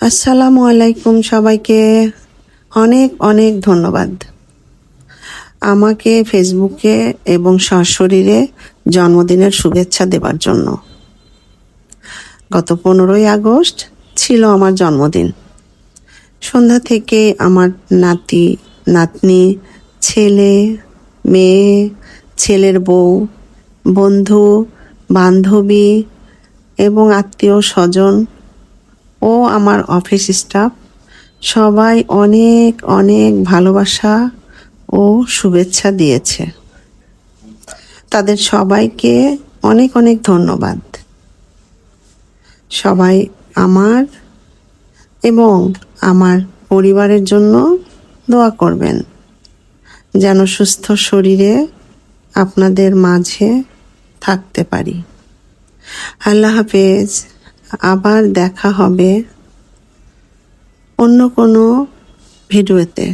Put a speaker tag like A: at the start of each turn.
A: আসসালামু আলাইকুম সবাইকে। অনেক অনেক ধন্যবাদ আমাকে ফেসবুকে এবং সশরীরে জন্মদিনের শুভেচ্ছা দেবার জন্য। গত 15ই আগস্ট ছিল আমার জন্মদিন। সন্ধ্যা থেকে আমার নাতি নাতনি, ছেলে মেয়ে, ছেলের বউ, বন্ধু বান্ধবী এবং আত্মীয় স্বজন ও আমার অফিস স্টাফ সবাই অনেক অনেক ভালোবাসা ও শুভেচ্ছা দিয়েছে। তাদের সবাইকে অনেক অনেক ধন্যবাদ। সবাই আমার এবং আমার পরিবারের জন্য দোয়া করবেন, যেন সুস্থ শরীরে আপনাদের মাঝে থাকতে পারি। আল্লাহ হাফেজ। আবার দেখা হবে অন্য কোনো ভিডিওতে।